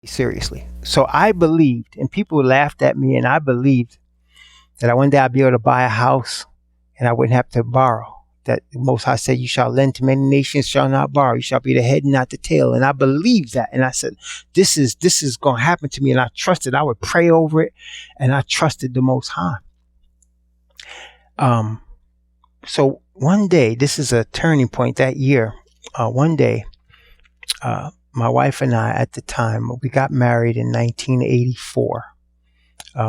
seriously. So I believed, and people laughed at me, and I believed that one day I'd be able to buy a house and I wouldn't have to borrow. That the Most High said, "You shall lend to many nations, shall not borrow. You shall be the head, not the tail." And I believed that, and I said, "This is going to happen to me." And I trusted. I would pray over it, and I trusted the Most High. Um, so one day, this is a turning point that year. One day, my wife and I, at the time, we got married in 1984.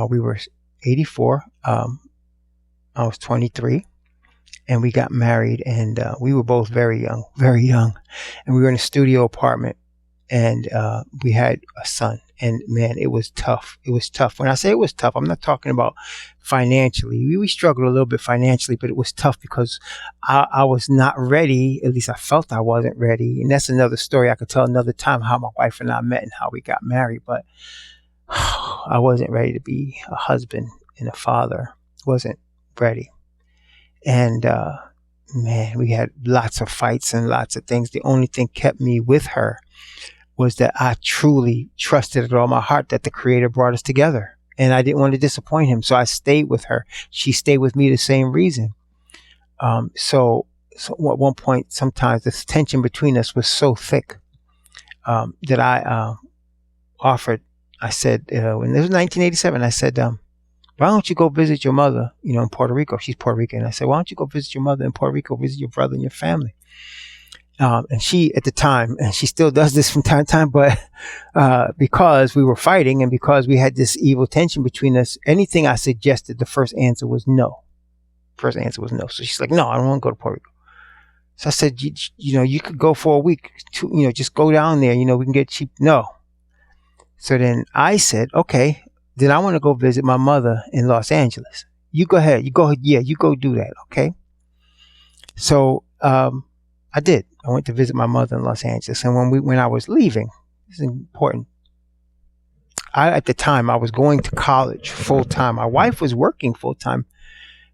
We were 84. I was 23, and we got married, and we were both very young, and we were in a studio apartment, and we had a son. And man, it was tough. It was tough. When I say it was tough, I'm not talking about financially. We struggled a little bit financially, but it was tough because I was not ready. At least I felt I wasn't ready. And that's another story I could tell another time, how my wife and I met and how we got married. But I wasn't ready to be a husband and a father. Wasn't ready. And man, we had lots of fights and lots of things. The only thing kept me with her was that I truly trusted with all my heart that the Creator brought us together, and I didn't want to disappoint Him. So I stayed with her. She stayed with me the same reason. So at one point, sometimes this tension between us was so thick that I offered. I said, when this was 1987, I said, "Why don't you go visit your mother, in Puerto Rico?" She's Puerto Rican. I said, "Why don't you go visit your mother in Puerto Rico, visit your brother and your family?" And she, at the time, and she still does this from time to time, but because we were fighting and because we had this evil tension between us, anything I suggested, the first answer was no. First answer was no. So she's like, "No, I don't want to go to Puerto Rico." So I said, you could go for a week, just go down there, we can get cheap. No. So then I said, "Okay, then I want to go visit my mother in Los Angeles. You go ahead. You go do that. Okay." So, I did. I went to visit my mother in Los Angeles. And when I was leaving, this is important. At the time, I was going to college full time. My wife was working full time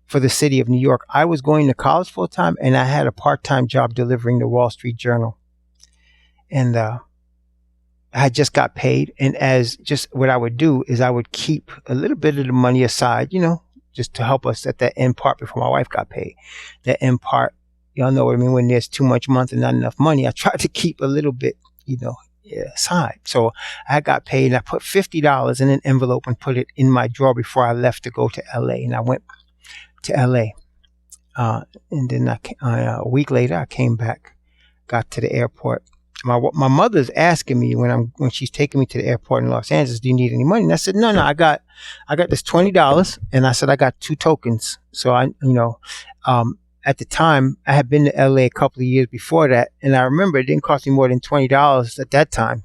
for the city of New York. I was going to college full time, and I had a part-time job delivering the Wall Street Journal. And, I just got paid. And just what I would do is I would keep a little bit of the money aside, just to help us at that end part before my wife got paid. That end part, y'all know what I mean, when there's too much month and not enough money, I try to keep a little bit, aside. So I got paid, and I put $50 in an envelope and put it in my drawer before I left to go to LA. And I went to LA. And then a week later, I came back, got to the airport. My mother's asking me when she's taking me to the airport in Los Angeles, "Do you need any money?" And I said, "No, I got this $20." And I said, "I got 2 tokens." So at the time, I had been to LA a couple of years before that, and I remember it didn't cost me more than $20 at that time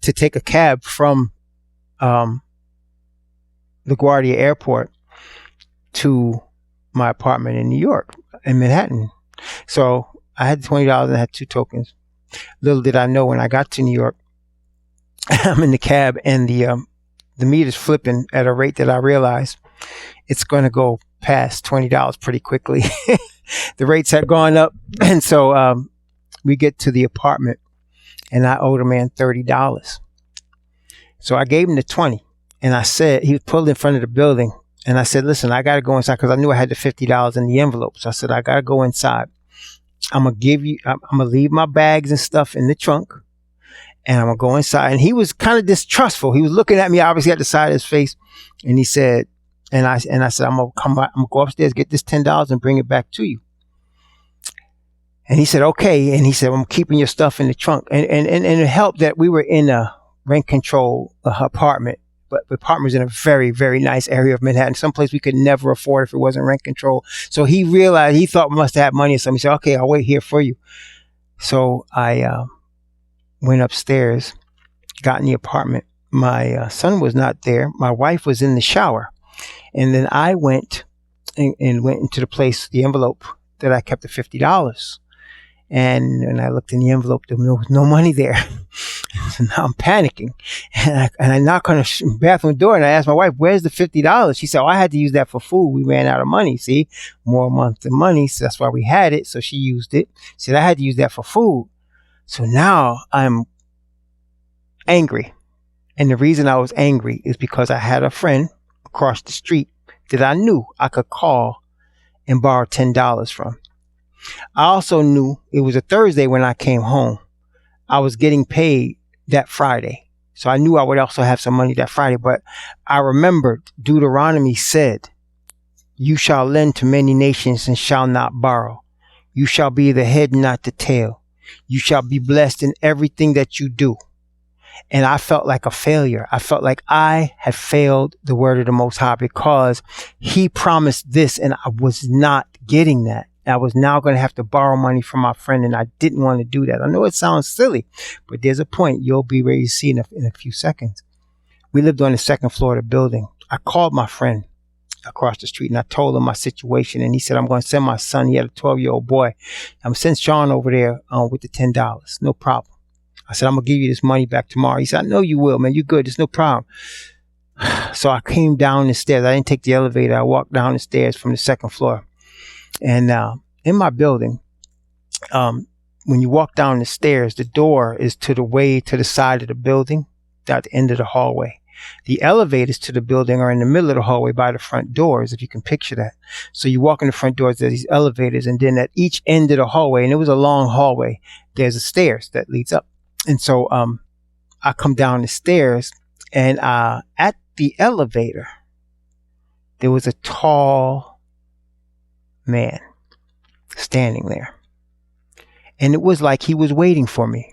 to take a cab from LaGuardia Airport to my apartment in New York, in Manhattan. So I had $20 and I had 2 tokens. Little did I know, when I got to New York, I'm in the cab, and the meter's flipping at a rate that I realized it's going to go past $20 pretty quickly. The rates had gone up, and so we get to the apartment, and I owed a man $30. So I gave him the 20, and I said, he was pulled in front of the building, and I said, "Listen, I got to go inside," because I knew I had the $50 in the envelope. So I said, "I got to go inside. I'm going to leave my bags and stuff in the trunk, and I'm going to go inside." And he was kind of distrustful. He was looking at me, obviously, at the side of his face. And he said, and I said, "I'm going to go upstairs, get this $10 and bring it back to you." And he said, "Okay." And he said, "I'm keeping your stuff in the trunk." And it helped that we were in a rent control apartment. But the apartment was in a very, very nice area of Manhattan, someplace we could never afford if it wasn't rent control. So he realized, he thought we must have had money or something. He said, "Okay, I'll wait here for you." So I went upstairs, got in the apartment. My son was not there. My wife was in the shower. And then I went and went into the place, the envelope that I kept the $50. And when I looked in the envelope, there was no money there. So now I'm panicking. And I knock on the bathroom door, and I asked my wife, "Where's the $50? She said, "Oh, I had to use that for food. We ran out of money. See, more month than money. So that's why we had it." So she used it. She said, "I had to use that for food." So now I'm angry. And the reason I was angry is because I had a friend across the street that I knew I could call and borrow $10 from. I also knew it was a Thursday when I came home. I was getting paid that Friday. So I knew I would also have some money that Friday. But I remembered Deuteronomy said, you shall lend to many nations and shall not borrow. You shall be the head, not the tail. You shall be blessed in everything that you do. And I felt like a failure. I felt like I had failed the word of the Most High because he promised this and I was not getting that. I was now going to have to borrow money from my friend and I didn't want to do that. I know it sounds silly, but there's a point you'll be ready to see in a few seconds. We lived on the second floor of the building. I called my friend across the street and I told him my situation and he said, I'm going to send my son. He had a 12-year-old boy. I'm going to send Sean over there with the $10. No problem. I said, I'm going to give you this money back tomorrow. He said, I know you will, man. You're good. There's no problem. So I came down the stairs. I didn't take the elevator. I walked down the stairs from the second floor. And in my building, when you walk down the stairs, the door is to the side of the building, at the end of the hallway. The elevators to the building are in the middle of the hallway by the front doors, if you can picture that. So you walk in the front doors, there's these elevators, and then at each end of the hallway, and it was a long hallway, there's a stairs that leads up. And so I come down the stairs, and at the elevator, there was a tall man standing there. And it was like he was waiting for me.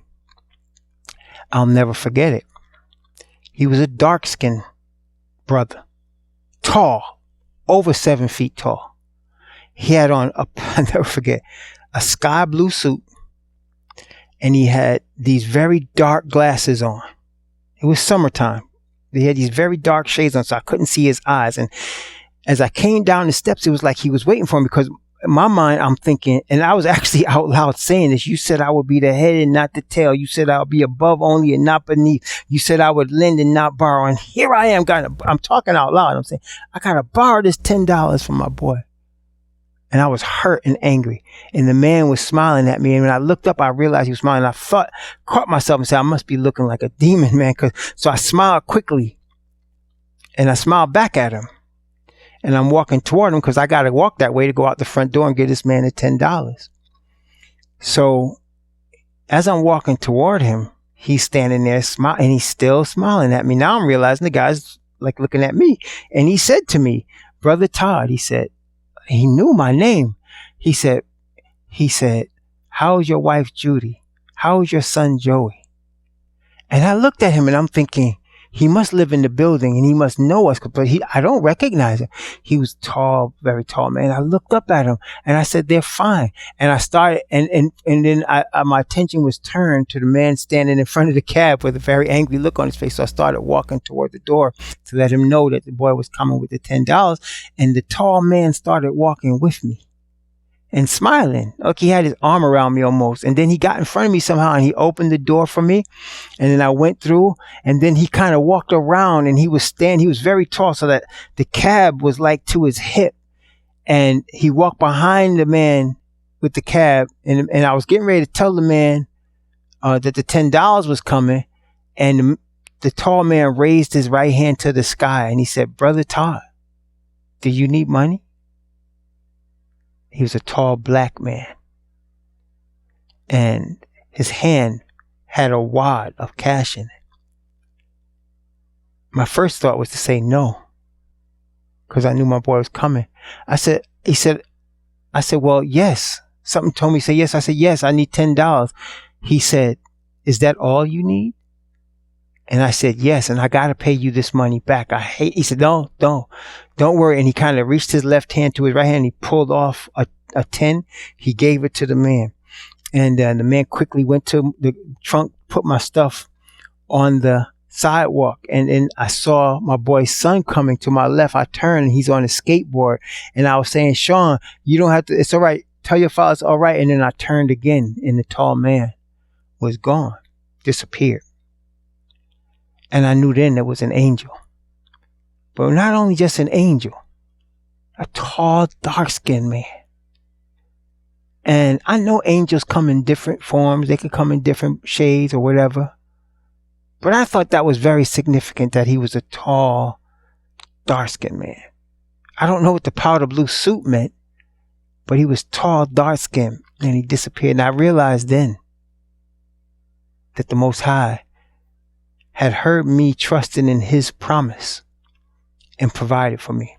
I'll never forget it. He was a dark-skinned brother, tall, over 7 feet tall. He had on, I'll never forget, a sky blue suit, and he had these very dark glasses on. It was summertime. He had these very dark shades on, so I couldn't see his eyes. And as I came down the steps, it was like he was waiting for me because in my mind, I'm thinking, and I was actually out loud saying this, you said I would be the head and not the tail. You said I would be above only and not beneath. You said I would lend and not borrow. And here I am, I'm talking out loud. I'm saying, I got to borrow this $10 from my boy. And I was hurt and angry. And the man was smiling at me. And when I looked up, I realized he was smiling. I caught myself and said, I must be looking like a demon, man. So I smiled quickly. And I smiled back at him. And I'm walking toward him because I got to walk that way to go out the front door and get this man the $10. So as I'm walking toward him, he's standing there smiling, and he's still smiling at me. Now I'm realizing the guy's like looking at me. And he said to me, Brother Todd, he said, he knew my name. He said, how is your wife, Judy? How is your son, Joey? And I looked at him and I'm thinking, he must live in the building and he must know us, but I don't recognize him. He was tall, very tall, man. I looked up at him and I said, they're fine. And I started, and then my attention was turned to the man standing in front of the cab with a very angry look on his face. So I started walking toward the door to let him know that the boy was coming with the $10. And the tall man started walking with me and smiling. Like he had his arm around me almost. And then he got in front of me somehow and he opened the door for me. And then I went through, and then he kind of walked around, and he was very tall, so that the cab was like to his hip. And he walked behind the man with the cab. And I was getting ready to tell the man that the $10 was coming. And the tall man raised his right hand to the sky and he said, Brother Todd, do you need money? He was a tall black man, and his hand had a wad of cash in it. My first thought was to say no, because I knew my boy was coming. I said, well, yes. Something told me to say yes. I said, yes, I need $10. He said, is that all you need? And I said, yes, and I got to pay you this money back. He said, no, don't worry. And he kind of reached his left hand to his right hand. And he pulled off a 10. He gave it to the man. And the man quickly went to the trunk, put my stuff on the sidewalk. And then I saw my boy's son coming to my left. I turned and he's on a skateboard. And I was saying, Sean, you don't have to, it's all right. Tell your father it's all right. And then I turned again and the tall man was gone, disappeared. And I knew then it was an angel. But not only just an angel, a tall, dark-skinned man. And I know angels come in different forms. They could come in different shades or whatever. But I thought that was very significant that he was a tall, dark-skinned man. I don't know what the powder blue suit meant, but he was tall, dark-skinned, and he disappeared. And I realized then that the Most High had heard me trusting in his promise and provided for me.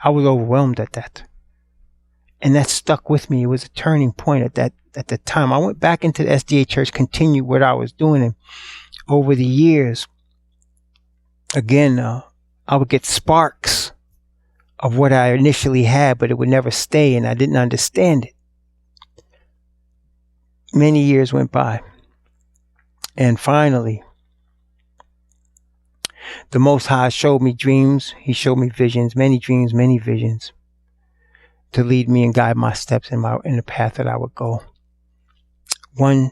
I was overwhelmed at that. And that stuck with me. It was a turning point at the time. I went back into the SDA church, continued what I was doing. And over the years, again, I would get sparks of what I initially had, but it would never stay, and I didn't understand it. Many years went by. And finally, the Most High showed me dreams. He showed me visions, many dreams, many visions, to lead me and guide my steps in the path that I would go. One,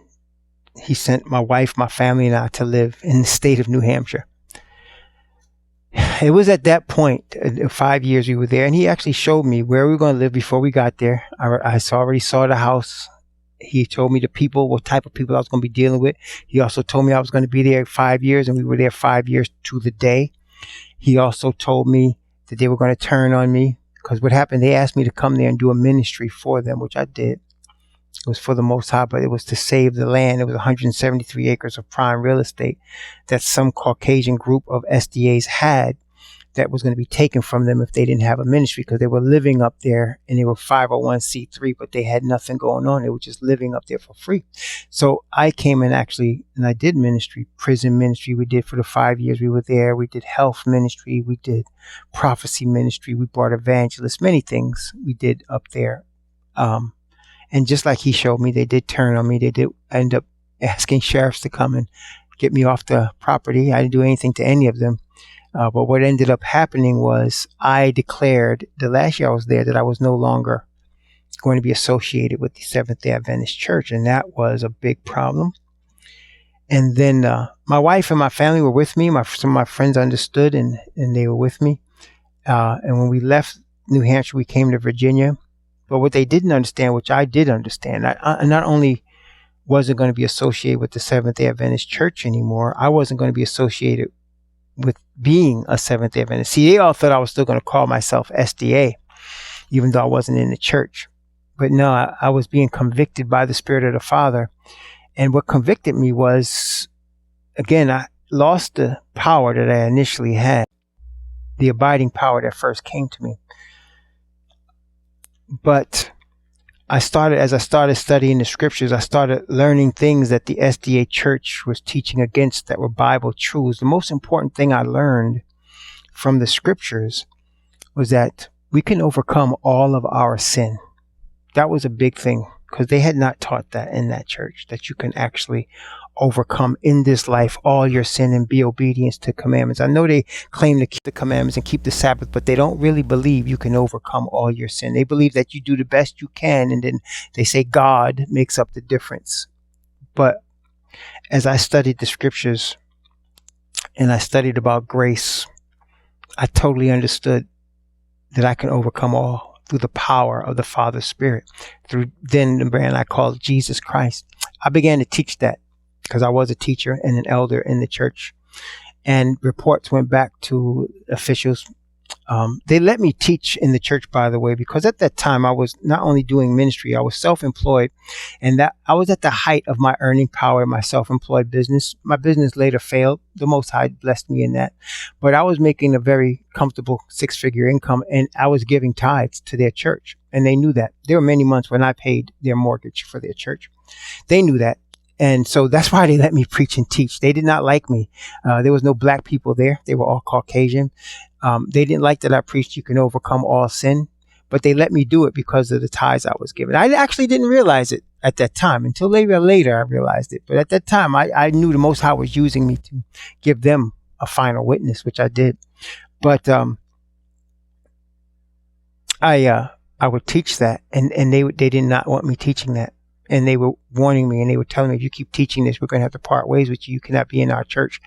he sent my wife, my family, and I to live in the state of New Hampshire. It was at that point, 5 years we were there, and he actually showed me where we were going to live before we got there. I already saw the house. He told me the people, what type of people I was going to be dealing with. He also told me I was going to be there 5 years, and we were there 5 years to the day. He also told me that they were going to turn on me, because what happened, they asked me to come there and do a ministry for them, which I did. It was for the Most High, but it was to save the land. It was 173 acres of prime real estate that some Caucasian group of SDAs had that was going to be taken from them if they didn't have a ministry, because they were living up there and they were 501c3, but they had nothing going on. They were just living up there for free. So I came in and I did ministry, prison ministry. We did for the 5 years we were there. We did health ministry. We did prophecy ministry. We brought evangelists, many things we did up there. And just like he showed me, they did turn on me. They did end up asking sheriffs to come and get me off the property. I didn't do anything to any of them. But what ended up happening was I declared the last year I was there that I was no longer going to be associated with the Seventh-day Adventist Church. And that was a big problem. And then my wife and my family were with me. Some of my friends understood, and they were with me. And when we left New Hampshire, we came to Virginia. But what they didn't understand, which I did understand, I not only wasn't going to be associated with the Seventh-day Adventist Church anymore, I wasn't going to be associated with being a Seventh-day Adventist. See, they all thought I was still going to call myself SDA, even though I wasn't in the church. But no, I was being convicted by the Spirit of the Father. And what convicted me was, again, I lost the power that I initially had, the abiding power that first came to me. But as I started studying the scriptures, I started learning things that the SDA church was teaching against that were Bible truths. The most important thing I learned from the scriptures was that we can overcome all of our sin. That was a big thing, because they had not taught that in that church, that you can actually overcome in this life all your sin and be obedient to commandments. I know they claim to keep the commandments and keep the Sabbath, but they don't really believe you can overcome all your sin. They believe that you do the best you can, and then they say God makes up the difference. But as I studied the scriptures and I studied about grace, I totally understood that I can overcome all through the power of the Father's Spirit, through then the brand I called Jesus Christ. I began to teach that, because I was a teacher and an elder in the church. And reports went back to officials. They let me teach in the church, by the way, because at that time I was not only doing ministry, I was self-employed, and that I was at the height of my earning power in my self-employed business. My business later failed. The Most High blessed me in that. But I was making a very comfortable 6-figure income, and I was giving tithes to their church. And they knew that. There were many months when I paid their mortgage for their church. They knew that. And so that's why they let me preach and teach. They did not like me. There was no black people there. They were all Caucasian. They didn't like that I preached you can overcome all sin, but they let me do it because of the tithes I was given. I actually didn't realize it at that time. Until later I realized it. But at that time, I knew the Most High was using me to give them a final witness, which I did. But I would teach that, and they did not want me teaching that. And they were warning me, and they were telling me, if you keep teaching this, we're going to have to part ways with you. You cannot be in our church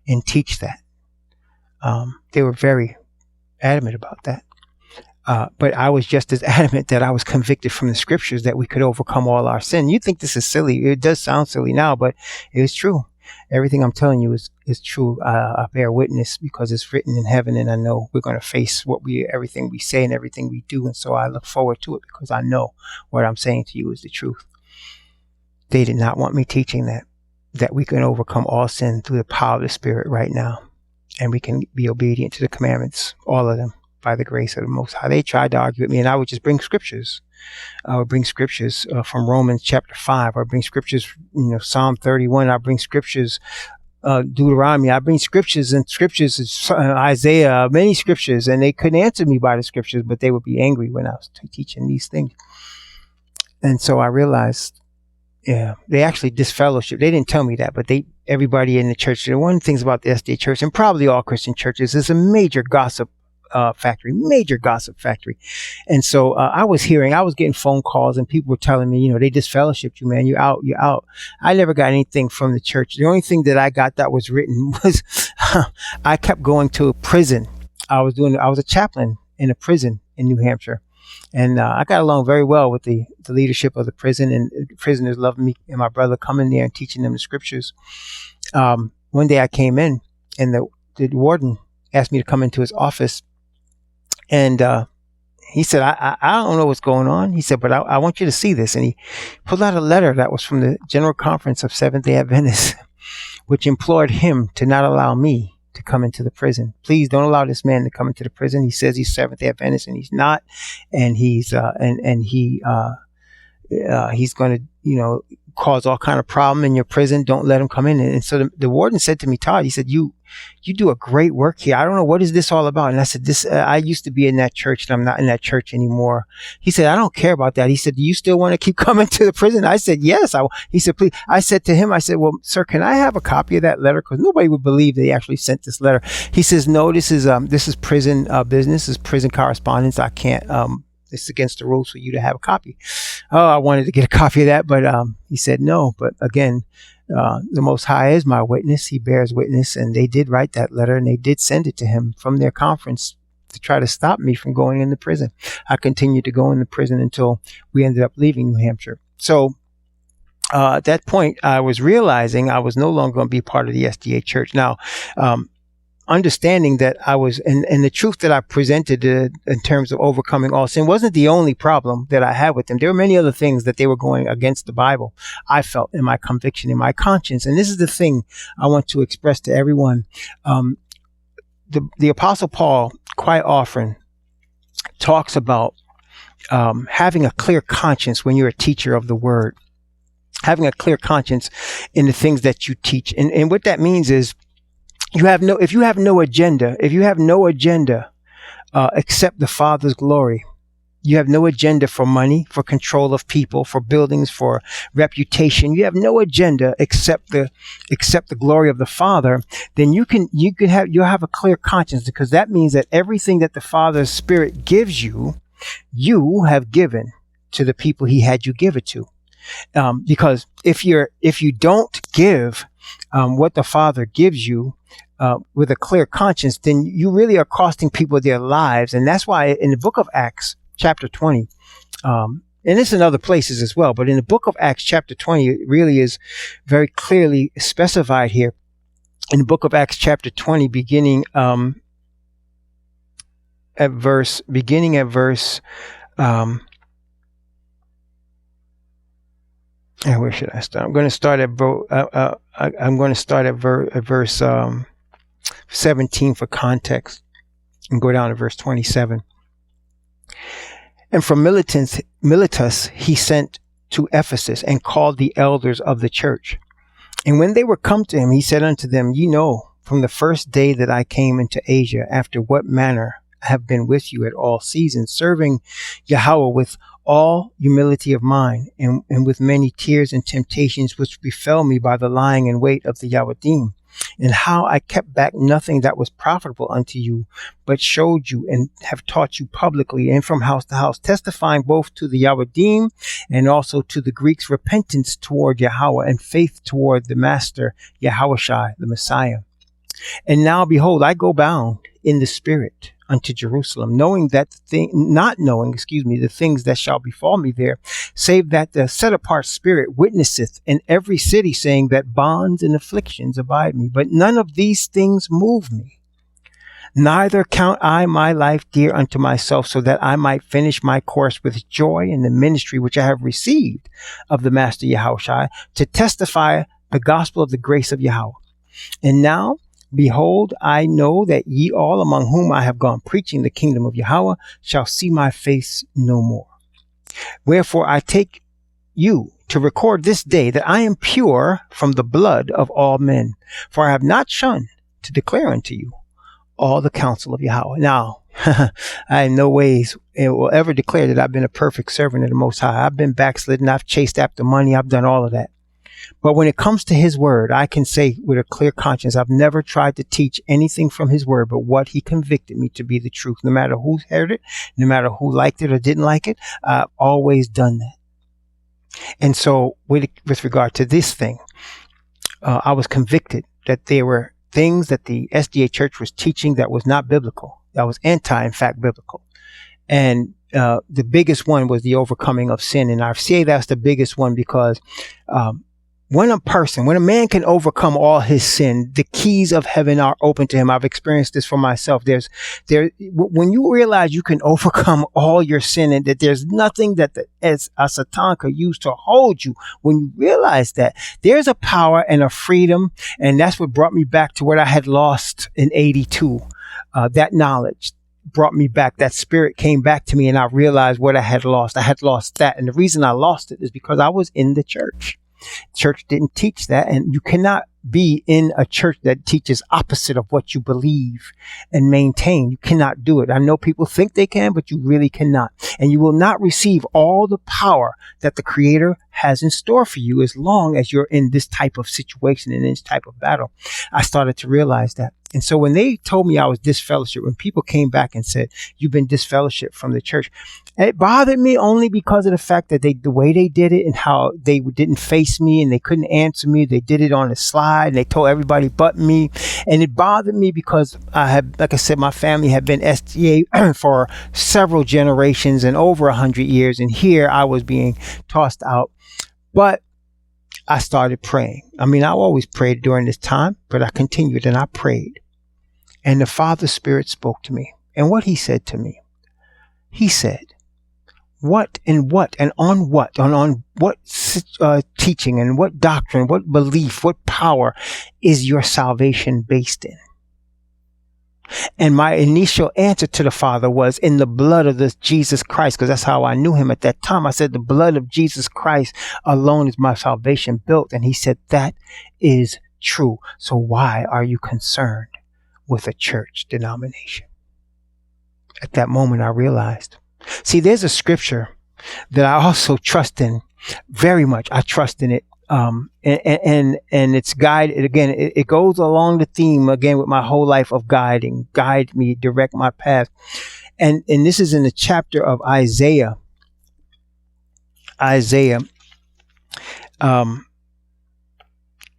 and teach that. They were very adamant about that. But I was just as adamant that I was convicted from the scriptures that we could overcome all our sin. You think this is silly. It does sound silly now, but it was true. Everything I'm telling you is true. I bear witness because it's written in heaven, and I know we're going to face everything we say and everything we do. And so I look forward to it because I know what I'm saying to you is the truth. They did not want me teaching that we can overcome all sin through the power of the Spirit right now. And we can be obedient to the commandments, all of them, by the grace of the Most High. They tried to argue with me, and I would just bring scriptures. I would bring scriptures from Romans chapter 5. I bring scriptures, Psalm 31. I bring scriptures, Deuteronomy. I bring scriptures Isaiah, many scriptures, and they couldn't answer me by the scriptures, but they would be angry when I was teaching these things. And so I realized, they actually disfellowship. They didn't tell me that, but everybody in the church, one of the things about the SDA church, and probably all Christian churches, is a major gossip factory. And so I was getting phone calls, and people were telling me, they disfellowshipped you, man. You're out. I never got anything from the church. The only thing that I got that was written was I kept going to a prison. I was a chaplain in a prison in New Hampshire. And I got along very well with the leadership of the prison, and the prisoners loved me and my brother coming there and teaching them the scriptures. One day I came in, and the warden asked me to come into his office. And he said, I don't know what's going on. He said, but I want you to see this. And he pulled out a letter that was from the General Conference of Seventh-day Adventists, which implored him to not allow me to come into the prison. Please don't allow this man to come into the prison. He says he's Seventh-day Adventist, and he's not. And he's going to, cause all kind of problem in your prison. Don't let him come in. And so the warden said to me, Todd, he said, you do a great work here. I don't know, what is this all about? And I said, I used to be in that church, and I'm not in that church anymore. He said, I don't care about that. He said, do you still want to keep coming to the prison? I said, yes. He said, please. I said to him, well, sir, can I have a copy of that letter? Because nobody would believe they actually sent this letter. He says, no, this is prison business. This is prison correspondence. I can't, it's against the rules for you to have a copy. Oh, I wanted to get a copy of that, but he said no. But again, the Most High is my witness. He bears witness, and they did write that letter, and they did send it to him from their conference to try to stop me from going into prison. I continued to go into prison until we ended up leaving New Hampshire. So at that point, I was realizing I was no longer going to be part of the SDA church. Now, understanding that I was, and the truth that I presented in terms of overcoming all sin wasn't the only problem that I had with them. There were many other things that they were going against the Bible. I felt in my conviction, in my conscience. And this is the thing I want to express to everyone. The Apostle Paul quite often talks about having a clear conscience when you're a teacher of the word, having a clear conscience in the things that you teach. And what that means is, if you have no agenda except the Father's glory, you have no agenda for money, for control of people, for buildings, for reputation. You have no agenda except the glory of the Father. Then you'll have a clear conscience, because that means that everything that the Father's Spirit gives you, you have given to the people He had you give it to. Because if you don't give what the Father gives you with a clear conscience, then you really are costing people their lives. And that's why in the book of Acts, chapter 20, and it's in other places as well, but in the book of Acts, chapter 20, it really is very clearly specified here. In the book of Acts, chapter 20, beginning at verse where should I start? I'm going to start at verse 17 for context, and go down to verse 27. And from Miletus he sent to Ephesus, and called the elders of the church. And when they were come to him, he said unto them, Ye know from the first day that I came into Asia, after what manner I have been with you at all seasons, serving Yahweh with all humility of mind, and with many tears and temptations which befell me by the lying in wait of the Yahudim, and how I kept back nothing that was profitable unto you, but showed you and have taught you publicly and from house to house, testifying both to the Yahudim and also to the Greeks repentance toward Yahweh and faith toward the Master Yahushai, the Messiah. And now behold, I go bound in the Spirit unto Jerusalem, not knowing, the things that shall befall me there, save that the set apart spirit witnesseth in every city, saying that bonds and afflictions abide me. But none of these things move me. Neither count I my life dear unto myself, so that I might finish my course with joy in the ministry which I have received of the Master Yahushua, to testify the gospel of the grace of Yahweh. And now, behold, I know that ye all among whom I have gone preaching the kingdom of Yahweh shall see my face no more. Wherefore I take you to record this day that I am pure from the blood of all men, for I have not shunned to declare unto you all the counsel of Yahweh. Now, I in no ways will ever declare that I've been a perfect servant of the Most High. I've been backslidden. I've chased after money. I've done all of that. But when it comes to his word, I can say with a clear conscience, I've never tried to teach anything from his word but what he convicted me to be the truth. No matter who heard it, no matter who liked it or didn't like it, I've always done that. And so with regard to this thing, I was convicted that there were things that the SDA church was teaching that was not biblical, that was in fact, biblical. And the biggest one was the overcoming of sin. And I say that's the biggest one because when a man can overcome all his sin, the keys of heaven are open to him. I've experienced this for myself. When you realize you can overcome all your sin and that there's nothing that as a Satan could use to hold you, when you realize that, there's a power and a freedom. And that's what brought me back to what I had lost in 82. That knowledge brought me back. That spirit came back to me and I realized what I had lost. I had lost that. And the reason I lost it is because I was in the church. Church didn't teach that, and you cannot be in a church that teaches opposite of what you believe and maintain. You cannot do it. I know people think they can, but you really cannot. And you will not receive all the power that the Creator has in store for you as long as you're in this type of situation and in this type of battle. I started to realize that. And so when they told me I was disfellowship, when people came back and said, you've been disfellowship from the church, it bothered me only because of the fact that the way they did it and how they didn't face me and they couldn't answer me. They did it on a slide and they told everybody but me. And it bothered me because I had, like I said, my family had been SDA for several generations and over 100 years. And here I was being tossed out. But I started praying. I mean, I always prayed during this time, but I continued and I prayed. And the Father Spirit spoke to me. And what he said to me, he said, what and on what teaching and what doctrine, what belief, what power is your salvation based in? And my initial answer to the Father was in the blood of this Jesus Christ, because that's how I knew him at that time. I said, the blood of Jesus Christ alone is my salvation built. And he said, that is true. So why are you concerned with a church denomination? At that moment, I realized. See, there's a scripture that I also trust in very much. I trust in it. And it's guided again. It goes along the theme again with my whole life of guide me, direct my path. And this is in the chapter of Isaiah,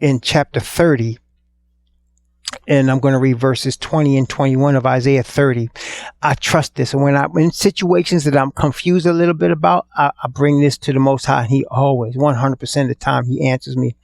in chapter 30. And I'm going to read verses 20 and 21 of Isaiah 30. I trust this. And when I'm in situations that I'm confused a little bit about, I bring this to the Most High. And he always, 100% of the time, he answers me.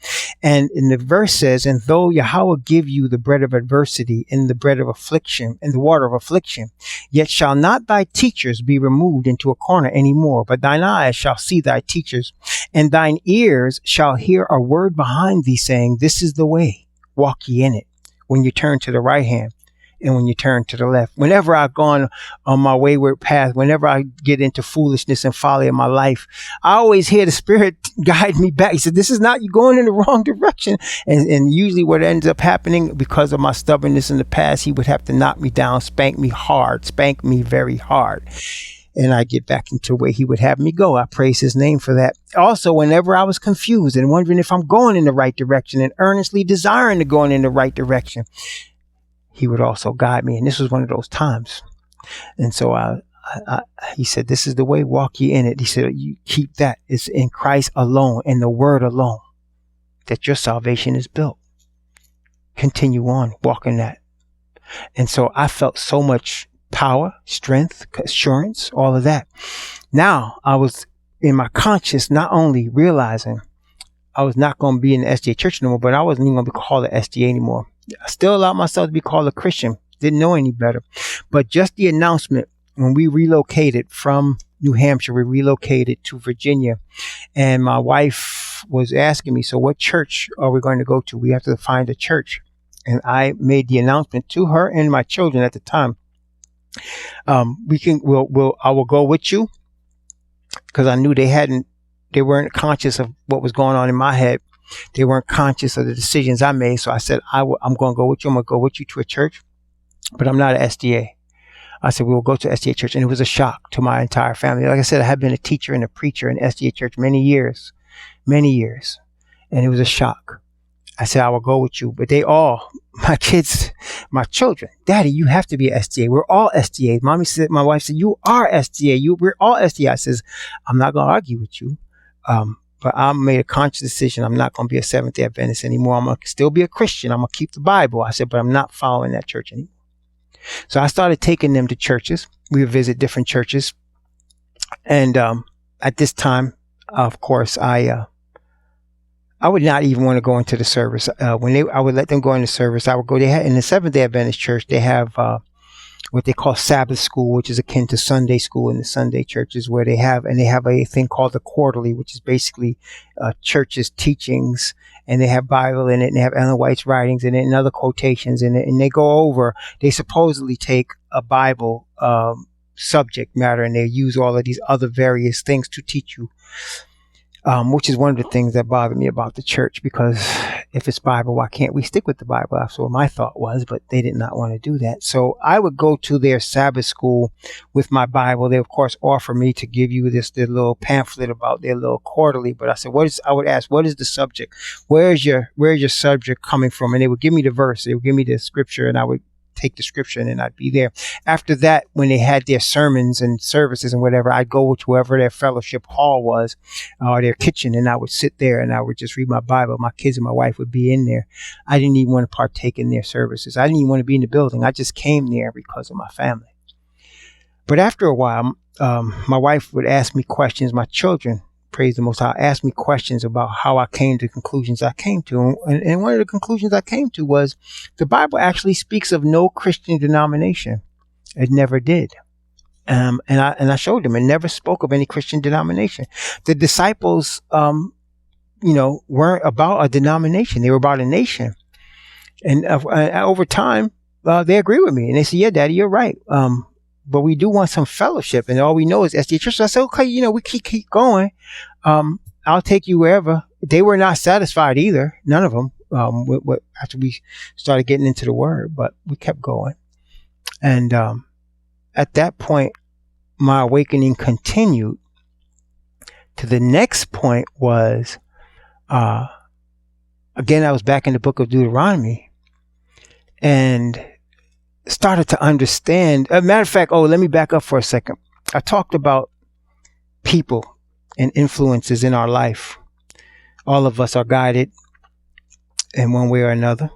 And in the verse says, and though Yahweh give you the bread of adversity and the bread of affliction and the water of affliction, yet shall not thy teachers be removed into a corner any more, but thine eyes shall see thy teachers, and thine ears shall hear a word behind thee saying, this is the way, walk ye in it. When you turn to the right hand and when you turn to the left. Whenever I've gone on my wayward path, whenever I get into foolishness and folly in my life, I always hear the Spirit guide me back. He said, this is not, you're going in the wrong direction. And usually what ends up happening, because of my stubbornness in the past, he would have to knock me down, spank me very hard. And I get back into where he would have me go. I praise his name for that. Also, whenever I was confused and wondering if I'm going in the right direction and earnestly desiring to go in the right direction, he would also guide me. And this was one of those times. And so he said, this is the way, walk ye in it. He said, you keep that. It's in Christ alone, in the word alone, that your salvation is built. Continue on, walk in that. And so I felt so much power, strength, assurance, all of that. Now I was in my conscience not only realizing I was not going to be in the SDA church anymore, but I wasn't even going to be called an SDA anymore. I still allowed myself to be called a Christian. Didn't know any better. But just the announcement when we relocated from New Hampshire, we relocated to Virginia, and my wife was asking me, so what church are we going to go to? We have to find a church. And I made the announcement to her and my children at the time. I will go with you, because I knew they weren't conscious of what was going on in my head. They weren't conscious of the decisions I made. So I said, I'm going to go with you. I'm going to go with you to a church, but I'm not an SDA. I said, we will go to SDA church. And it was a shock to my entire family. Like I said, I had been a teacher and a preacher in SDA church many years. And it was a shock. I said, I will go with you. But they all, my kids, my children, Daddy, you have to be an SDA. We're all SDA. My wife said, you are SDA. We're all SDA. I says, I'm not going to argue with you. But I made a conscious decision. I'm not going to be a Seventh-day Adventist anymore. I'm going to still be a Christian. I'm going to keep the Bible. I said, but I'm not following that church anymore. So I started taking them to churches. We would visit different churches. And at this time, of course, I would not even want to go into the service. I would let them go into service. I would go. In the Seventh-day Adventist church, they have what they call Sabbath school, which is akin to Sunday school in the Sunday churches, where they have a thing called the quarterly, which is basically churches' teachings, and they have Bible in it, and they have Ellen White's writings in it, and other quotations in it, and they supposedly take a Bible subject matter, and they use all of these other various things to teach you. Which is one of the things that bothered me about the church, because if it's Bible, why can't we stick with the Bible? That's what my thought was, but they did not want to do that. So I would go to their Sabbath school with my Bible. They, of course, offer me to give you their little pamphlet about their little quarterly. But I said, I would ask, what is the subject? Where's your subject coming from? And they would give me the verse. They would give me the scripture, and I would take the scripture and I'd be there. After that, when they had their sermons and services and whatever, I'd go to wherever their fellowship hall was, or their kitchen, and I would sit there and I would just read my Bible. My kids and my wife would be in there. I didn't even want to partake in their services. I didn't even want to be in the building. I just came there because of my family. But after a while, my wife would ask me questions. My children, praise the Most High, asked me questions about how I came to the conclusions I came to. And one of the conclusions I came to was the Bible actually speaks of no Christian denomination. It never did. And I showed them it never spoke of any Christian denomination. The disciples, weren't about a denomination. They were about a nation. And over time, they agree with me. And they say, yeah, Daddy, you're right. But we do want some fellowship, and all we know is SDA Church. So I said, okay, we keep going. I'll take you wherever. They were not satisfied either, none of them, after we started getting into the Word, but we kept going. And at that point, my awakening continued. To the next point was, again, I was back in the book of Deuteronomy, and started to understand. Matter of fact, let me back up for a second. I talked about people and influences in our life. All of us are guided in one way or another.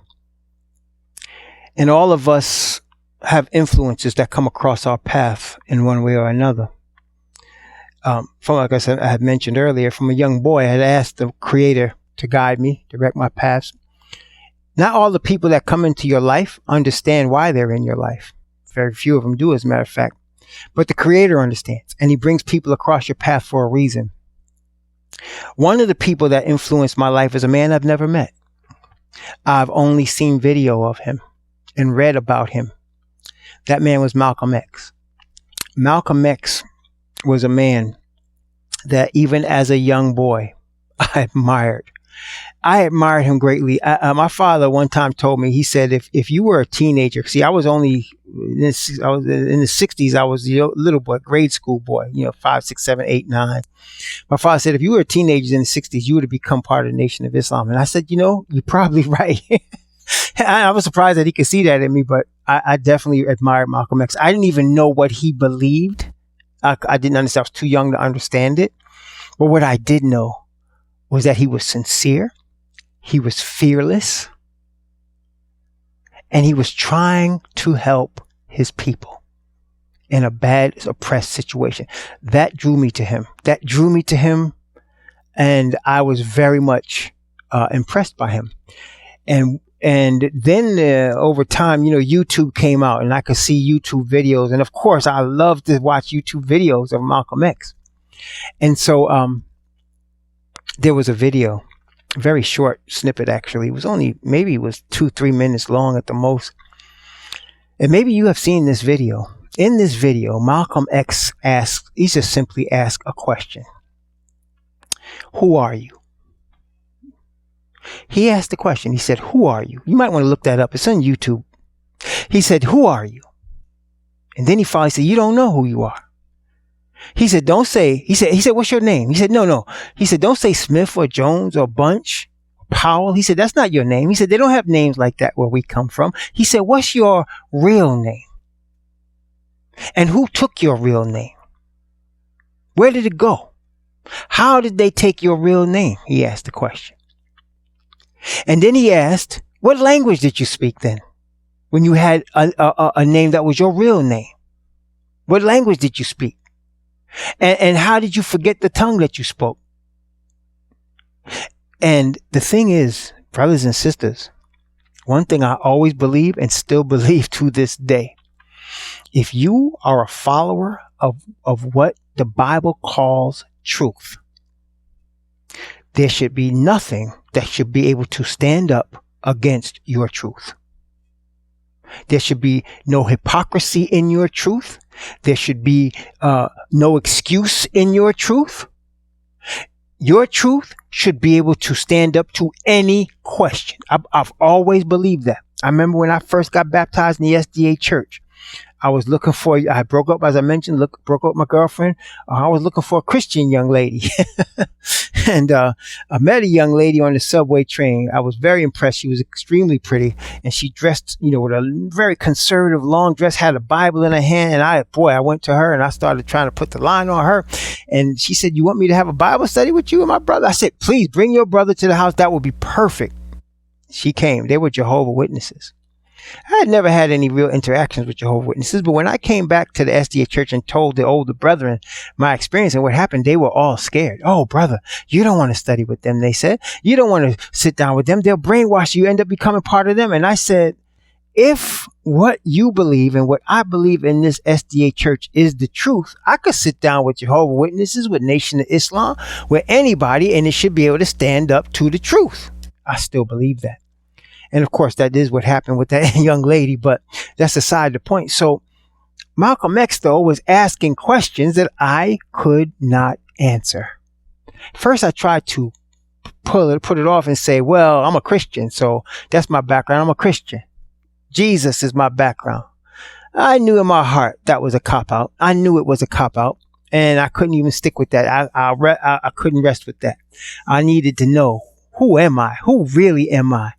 And all of us have influences that come across our path in one way or another. Like I said, I had mentioned earlier, from a young boy, I had asked the Creator to guide me, direct my paths. Not all the people that come into your life understand why they're in your life. Very few of them do, as a matter of fact. But the Creator understands, and He brings people across your path for a reason. One of the people that influenced my life is a man I've never met. I've only seen video of him and read about him. That man was Malcolm X. Malcolm X was a man that even as a young boy, I admired. I admired him greatly. My father one time told me, he said, if you were a teenager, see, I was in the 60s. I was a little boy, grade school boy, 5, 6, 7, 8, 9. My father said, if you were a teenager in the 60s, you would have become part of the Nation of Islam. And I said, you're probably right. I was surprised that he could see that in me, but I definitely admired Malcolm X. I didn't even know what he believed. I didn't understand. I was too young to understand it. But what I did know was that he was sincere. He was fearless, and he was trying to help his people. in a bad, oppressed situation. That drew me to him. And I was very much impressed by him. And then over time, YouTube came out, and I could see YouTube videos. And of course, I love to watch YouTube videos of Malcolm X. And so there was a video, a very short snippet, actually. It was maybe 2-3 minutes long at the most. And maybe you have seen this video. In this video, Malcolm X he just simply asked a question. Who are you? He asked the question. He said, who are you? You might want to look that up. It's on YouTube. He said, who are you? And then he finally said, you don't know who you are. He said, don't say, he said, what's your name? He said, no. He said, don't say Smith or Jones or Bunch or Powell. He said, that's not your name. He said, they don't have names like that where we come from. He said, what's your real name? And who took your real name? Where did it go? How did they take your real name? He asked the question. And then he asked, what language did you speak then? When you had a name that was your real name? What language did you speak? And how did you forget the tongue that you spoke? And the thing is, brothers and sisters, one thing I always believe and still believe to this day, if you are a follower of what the Bible calls truth, there should be nothing that should be able to stand up against your truth. There should be no hypocrisy in your truth. There should be no excuse in your truth. Your truth should be able to stand up to any question. I've always believed that. I remember when I first got baptized in the SDA church, I broke up, as I mentioned, broke up with my girlfriend. I was looking for a Christian young lady. And I met a young lady on the subway train. I was very impressed. She was extremely pretty. And she dressed, with a very conservative long dress, had a Bible in her hand. And I went to her and I started trying to put the line on her. And she said, you want me to have a Bible study with you and my brother? I said, please bring your brother to the house. That would be perfect. She came. They were Jehovah's Witnesses. I had never had any real interactions with Jehovah's Witnesses, but when I came back to the SDA church and told the older brethren my experience and what happened, they were all scared. Oh, brother, you don't want to study with them, they said. You don't want to sit down with them. They'll brainwash you, end up becoming part of them. And I said, if what you believe and what I believe in this SDA church is the truth, I could sit down with Jehovah's Witnesses, with Nation of Islam, with anybody, and it should be able to stand up to the truth. I still believe that. And of course, that is what happened with that young lady, but that's aside the point. So Malcolm X, though, was asking questions that I could not answer. First, I tried to put it off and say, well, I'm a Christian, so that's my background. I'm a Christian. Jesus is my background. I knew in my heart that was a cop-out. I knew it was a cop-out, and I couldn't even stick with that. I couldn't rest with that. I needed to know, who am I? Who really am I?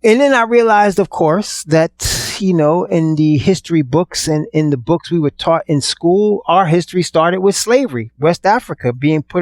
And then I realized, of course, that, in the history books and in the books we were taught in school, our history started with slavery, West Africa being put